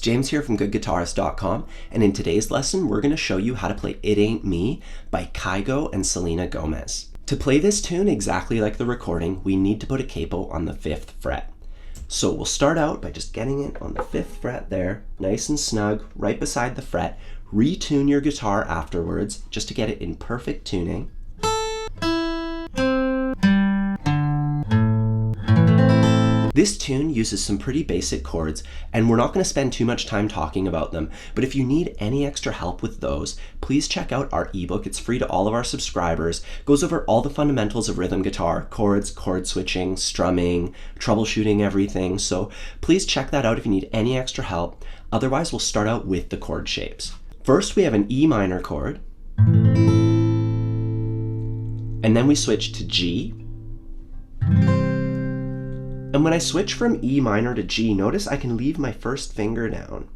James here from goodguitarist.com, and in today's lesson we're going to show you how to play It Ain't Me by Kygo and Selena Gomez. To play this tune exactly like the recording, we need to put a capo on the 5th fret. So we'll start out by just getting it on the 5th fret there, nice and snug, right beside the fret. Retune your guitar afterwards just to get it in perfect tuning. This tune uses some pretty basic chords, and we're not going to spend too much time talking about them, but if you need any extra help with those, please check out our ebook. It's free to all of our subscribers. It goes over all the fundamentals of rhythm guitar, chords, chord switching, strumming, troubleshooting everything, so please check that out if you need any extra help. Otherwise, we'll start out with the chord shapes. First, we have an E minor chord, and then we switch to G. And when I switch from E minor to G, notice I can leave my first finger down.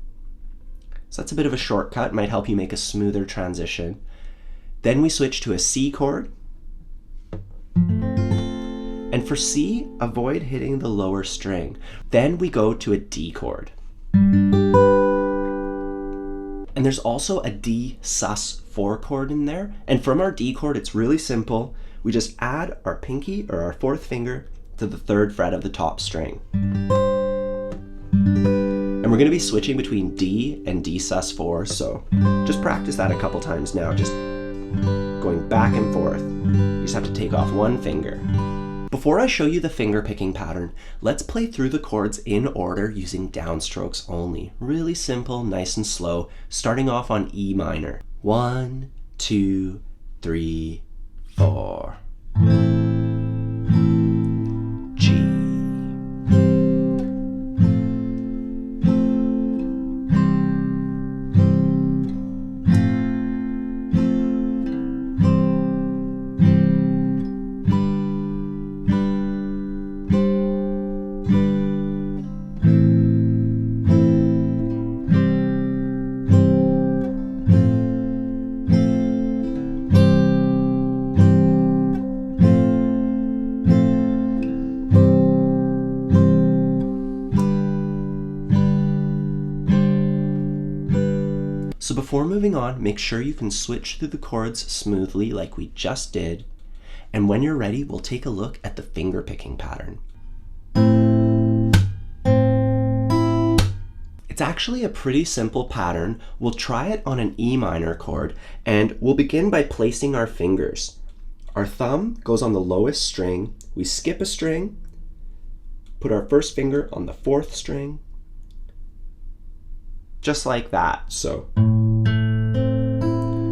So that's a bit of a shortcut, might help you make a smoother transition. Then we switch to a C chord. And for C, avoid hitting the lower string. Then we go to a D chord. And there's also a D sus4 chord in there. And from our D chord, it's really simple. We just add our pinky or our 4th finger to the 3rd fret of the top string. And we're going to be switching between D and D sus4, so just practice that a couple times now, just going back and forth. You just have to take off one finger. Before I show you the finger picking pattern, let's play through the chords in order using downstrokes only. Really simple, nice and slow, starting off on E minor. 1, 2, 3, 4. So before moving on, make sure you can switch through the chords smoothly like we just did. And when you're ready, we'll take a look at the finger picking pattern. It's actually a pretty simple pattern. We'll try it on an E minor chord, and we'll begin by placing our fingers. Our thumb goes on the lowest string. We skip a string, put our first finger on the 4th string, just like that. So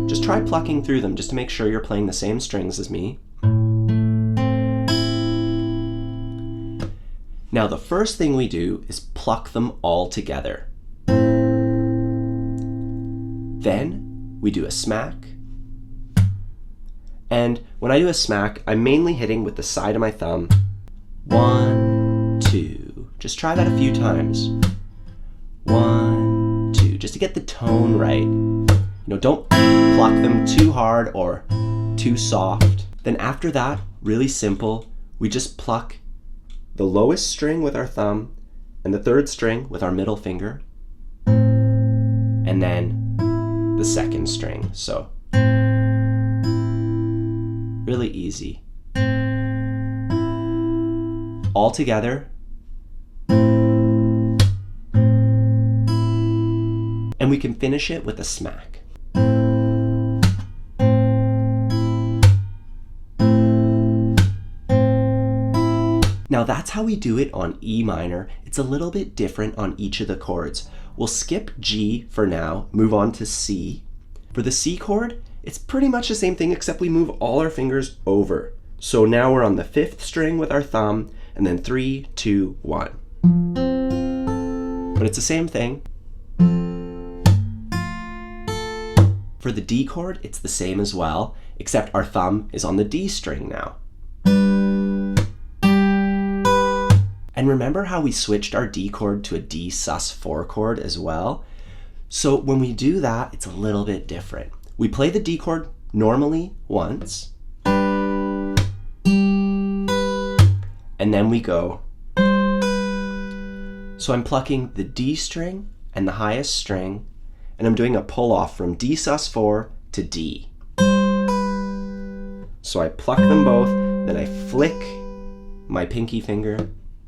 just try plucking through them just to make sure you're playing the same strings as me. Now the first thing we do is pluck them all together. Then we do a smack. And when I do a smack, I'm mainly hitting with the side of my thumb. 1, 2. Just try that a few times. 1, 2. Just to get the tone right. Don't pluck them too hard or too soft. Then after that, really simple, we just pluck the lowest string with our thumb and the 3rd string with our middle finger, and then the 2nd string. So really easy. All together. And we can finish it with a smack. Now that's how we do it on E minor. It's a little bit different on each of the chords. We'll skip G for now, move on to C. For the C chord, it's pretty much the same thing except we move all our fingers over. So now we're on the 5th string with our thumb, and then 3, 2, 1. But it's the same thing. For the D chord, it's the same as well, except our thumb is on the D string now. And remember how we switched our D chord to a D sus4 chord as well? So when we do that, it's a little bit different. We play the D chord normally once, and then we go. So I'm plucking the D string and the highest string, and I'm doing a pull off from D sus4 to D. So I pluck them both, then I flick my pinky finger,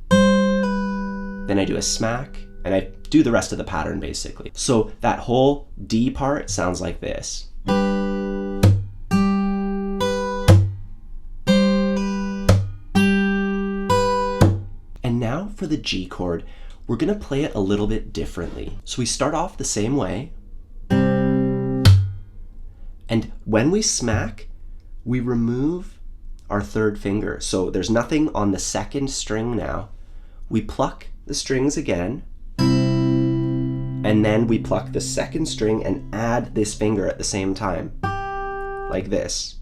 then I do a smack, and I do the rest of the pattern basically. So that whole D part sounds like this. And now for the G chord, we're gonna play it a little bit differently. So we start off the same way, and when we smack, we remove our third finger. So there's nothing on the second string now. We pluck the strings again, and then we pluck the second string and add this finger at the same time, like this.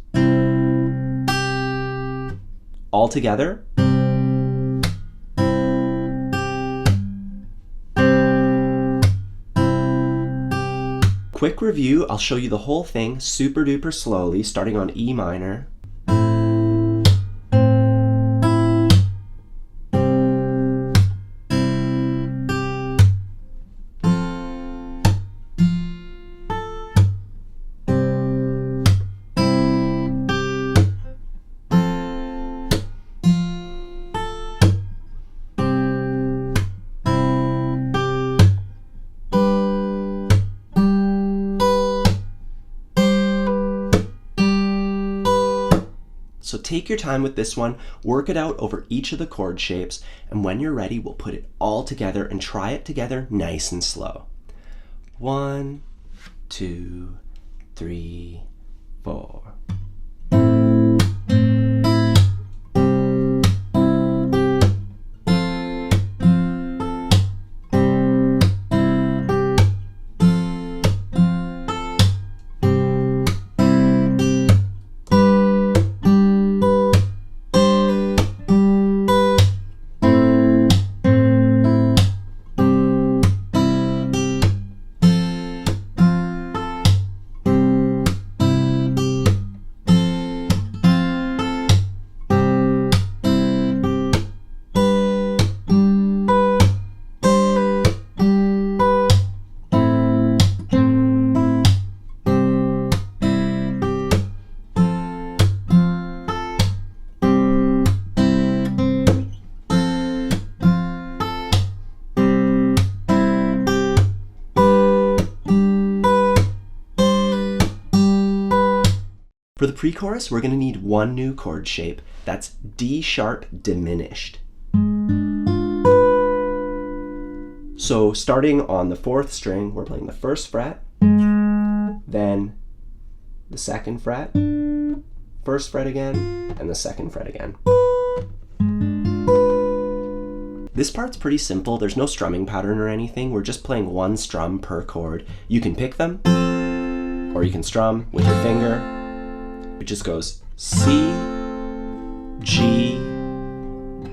All together. Quick review, I'll show you the whole thing super duper slowly, starting on E minor. So take your time with this one, work it out over each of the chord shapes, and when you're ready, we'll put it all together and try it together nice and slow. 1, 2, 3, 4. For the pre-chorus, we're going to need one new chord shape. That's D sharp diminished. So starting on the 4th string, we're playing the 1st fret, then the 2nd fret, 1st fret again, and the 2nd fret again. This part's pretty simple. There's no strumming pattern or anything. We're just playing one strum per chord. You can pick them, or you can strum with your finger. It just goes C, G,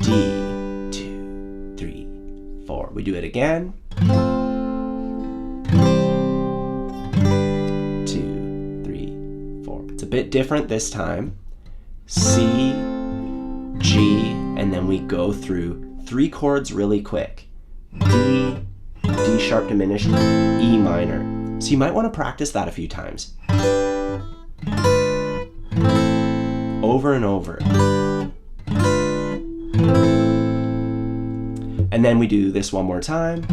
D, 2, 3, 4. We do it again. 2, 3, 4. It's a bit different this time. C, G, and then we go through 3 chords really quick. D, D sharp diminished, E minor. So you might want to practice that a few times. Over and over. And then we do this one more time.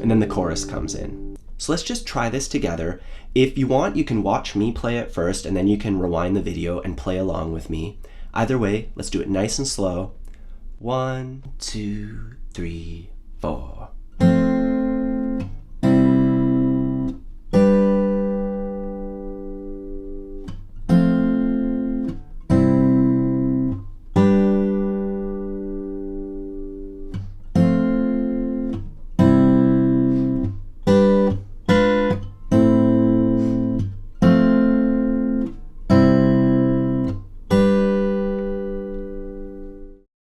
And then the chorus comes in. So let's just try this together. If you want, you can watch me play it first, and then you can rewind the video and play along with me. Either way, let's do it nice and slow. 1, 2, 3, 4.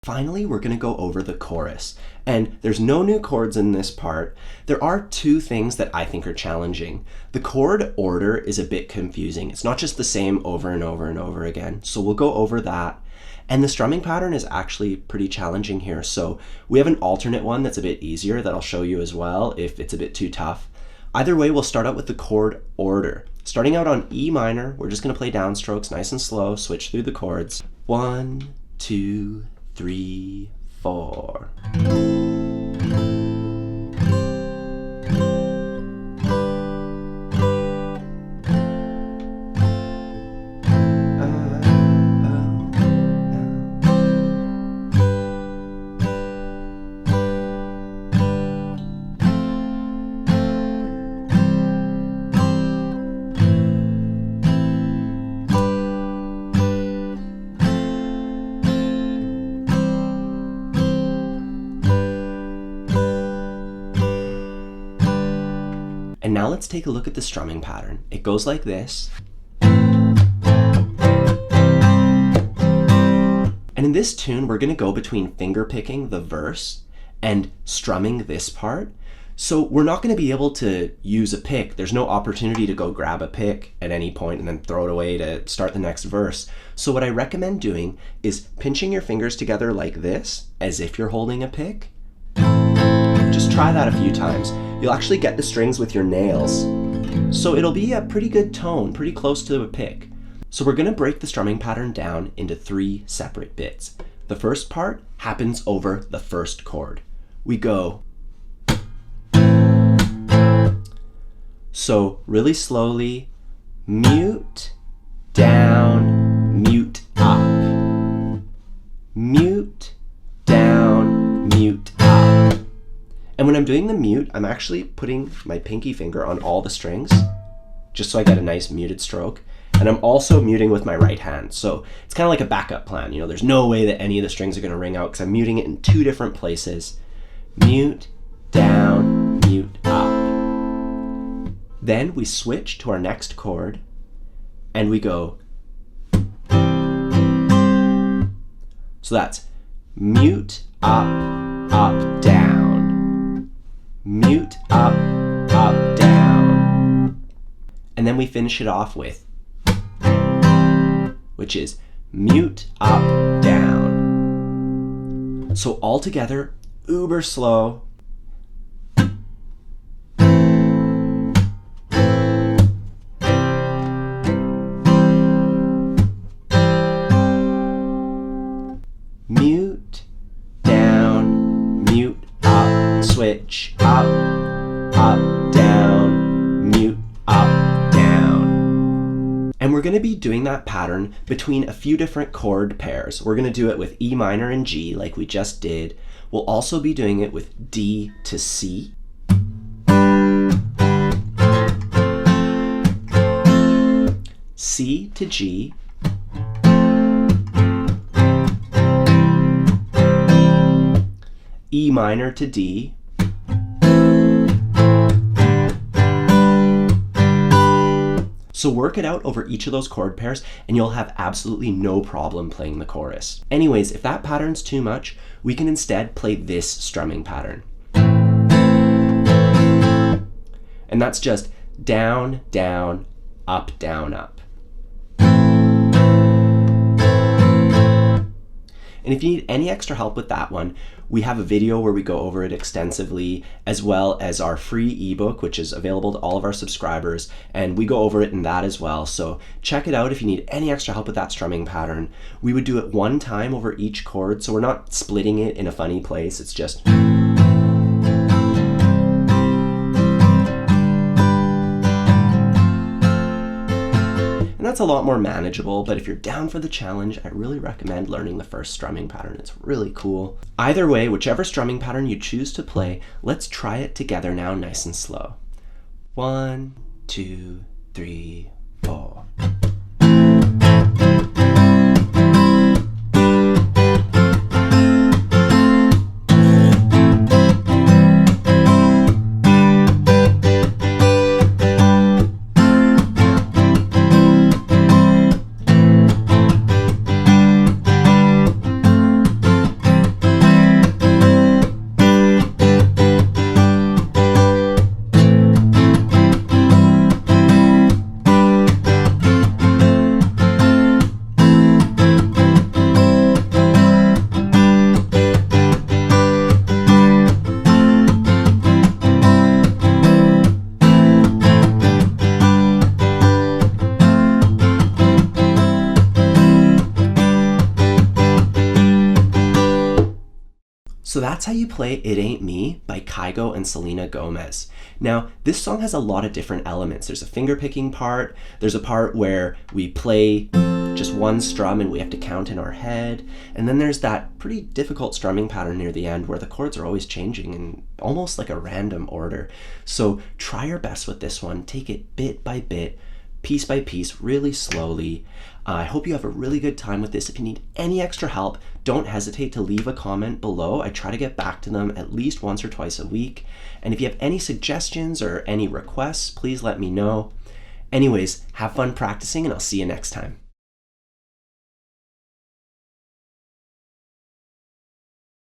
Finally, we're going to go over the chorus. And there's no new chords in this part. There are 2 things that I think are challenging. The chord order is a bit confusing. It's not just the same over and over and over again. So we'll go over that. And the strumming pattern is actually pretty challenging here. So we have an alternate one that's a bit easier that I'll show you as well if it's a bit too tough. Either way, we'll start out with the chord order. Starting out on E minor, we're just going to play downstrokes nice and slow, switch through the chords. 1, 2, 3, 4. And now let's take a look at the strumming pattern. It goes like this. And in this tune, we're going to go between fingerpicking the verse and strumming this part. So we're not going to be able to use a pick. There's no opportunity to go grab a pick at any point and then throw it away to start the next verse. So what I recommend doing is pinching your fingers together like this, as if you're holding a pick. Just try that a few times. You'll actually get the strings with your nails. So it'll be a pretty good tone, pretty close to a pick. So we're gonna break the strumming pattern down into 3 separate bits. The first part happens over the first chord. We go. So really slowly, mute, down, mute, up. Mute, down, mute, up. And when I'm doing the mute, I'm actually putting my pinky finger on all the strings, just so I get a nice muted stroke. And I'm also muting with my right hand. So it's kind of like a backup plan. You know, there's no way that any of the strings are going to ring out because I'm muting it in 2 different places. Mute, down, mute, up. Then we switch to our next chord and we go. So that's mute, up, up, down. Mute, up, up, down. And then we finish it off with, which is mute, up, down. So all together, uber slow. Mute, down, mute, up, switch, up, down, mute, up, down. And we're going to be doing that pattern between a few different chord pairs. We're going to do it with E minor and G like we just did. We'll also be doing it with D to C. C to G. E minor to D. So work it out over each of those chord pairs and you'll have absolutely no problem playing the chorus. Anyways, if that pattern's too much, we can instead play this strumming pattern. And that's just down, down, up, down, up. And if you need any extra help with that one, we have a video where we go over it extensively, as well as our free ebook, which is available to all of our subscribers, and we go over it in that as well. So check it out if you need any extra help with that strumming pattern. We would do it one time over each chord, so we're not splitting it in a funny place. It's just... And that's a lot more manageable, but if you're down for the challenge, I really recommend learning the first strumming pattern. It's really cool. Either way, whichever strumming pattern you choose to play, let's try it together now nice and slow. 1, 2, 3, 4. that's how you play It Ain't Me by Kygo and Selena Gomez. Now, this song has a lot of different elements. There's a fingerpicking part, there's a part where we play just one strum and we have to count in our head, and then there's that pretty difficult strumming pattern near the end where the chords are always changing in almost like a random order. So try your best with this one. Take it bit by bit, piece by piece, really slowly. I hope you have a really good time with this. If you need any extra help, don't hesitate to leave a comment below. I try to get back to them at least once or twice a week. And if you have any suggestions or any requests, please let me know. Anyways, have fun practicing, and I'll see you next time.